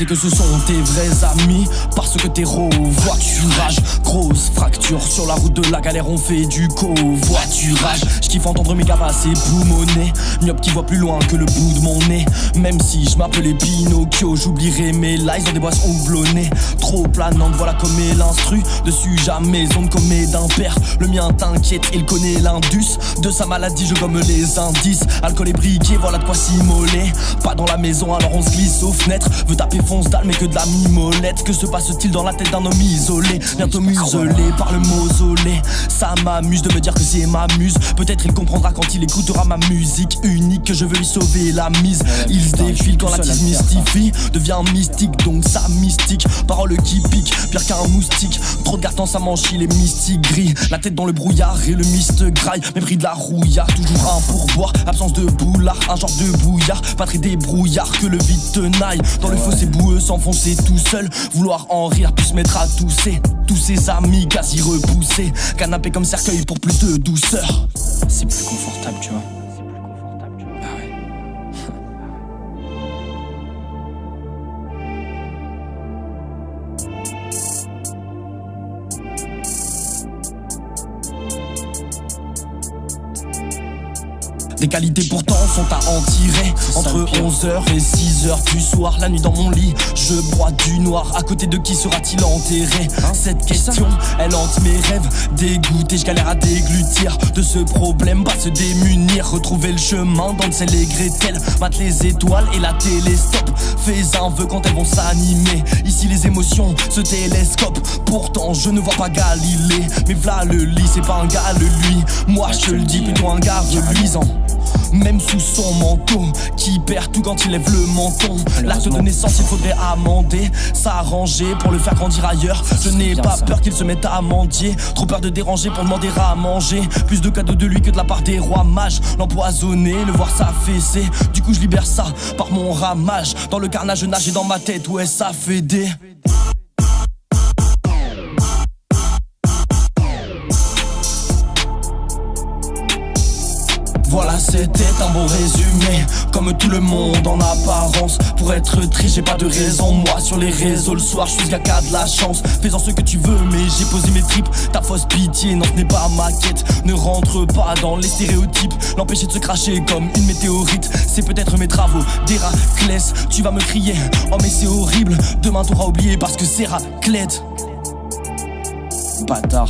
sais que ce sont tes vrais amis, parce que t'es voiturage. Grosse fracture sur la route de la galère, on fait du covoiturage. J'kiffe entendre mes gars passer poumonner, myope qui voit plus loin que le bout de mon nez. Même si je m'appelais Pinocchio, j'oublierai mes lies dans des boissons houblonnées. Trop planante, voilà comme est l'instru. Dessus jamais zone comme d'un père. Le mien t'inquiète, il connaît l'indus. De sa maladie je gomme les indices. Alcool et briquet, voilà de quoi s'immoler. Pas dans la maison alors on se glisse aux fenêtres. Veut taper fonce dalle mais que de la mimolette. Que se passe-t-il dans la tête d'un homme isolé? Bientôt muselé par le mausolée. Ça m'amuse de me dire que c'est ma muse. Peut-être il comprendra quand il écoutera ma musique unique. Que je veux lui sauver la mise. Il se défile quand la tise mystifie. Devient mystique donc ça mystique. Parole qui pique, pire qu'un moustique. Trop de cartons ça mange les mystiques gris. La tête dans le brouillard et le mist graille. Mépris de la rouillard, toujours un pourboire. Absence de boulard, un genre de brouillard. Pas très débrouillard que le vide tenaille. Dans le fossé boueux, s'enfoncer tout seul. Vouloir en rire puis se mettre à tousser. Tous ses amis quasi repoussés. Canapé comme cercueil pour plus de douceur. C'est plus confortable, tu vois. Bah ouais. Des qualités pourtant sont à en tirer. Entre 11h et 6h du soir, la nuit dans mon lit, je broie du noir. À côté de qui sera-t-il enterré? Cette question, elle hante mes rêves. Dégoûté, je galère à déglutir. De ce problème, pas se démunir. Retrouver le chemin d'Hansel et Gretel. Mate les étoiles et la télescope. Fais un vœu quand elles vont s'animer. Ici les émotions se télescopent. Pourtant je ne vois pas Galilée. Mais v'là le lit, c'est pas un gars le lui. Moi je te le dis, plutôt un gars reluisant. Même sous son manteau, qui perd tout quand il lève le menton. L'acte de naissance il faudrait amender, s'arranger pour le faire grandir ailleurs. Je n'ai pas peur qu'il se mette à mendier. Trop peur de déranger pour demander à manger. Plus de cadeaux de lui que de la part des rois mages. L'empoisonner, le voir s'affaisser. Du coup je libère ça par mon ramage. Dans le carnage je nage et dans ma tête ouais ça fait des... Voilà c'était un bon résumé. Comme tout le monde en apparence. Pour être triste j'ai pas de raison. Moi sur les réseaux le soir je suis ce gars qui a de la chance. Fais-en ce que tu veux mais j'ai posé mes tripes. Ta fausse pitié non ce n'est pas ma quête. Ne rentre pas dans les stéréotypes. L'empêcher de se cracher comme une météorite. C'est peut-être mes travaux d'Héraclès. Tu vas me crier oh mais c'est horrible. Demain t'auras oublié parce que c'est raclette. Bâtard.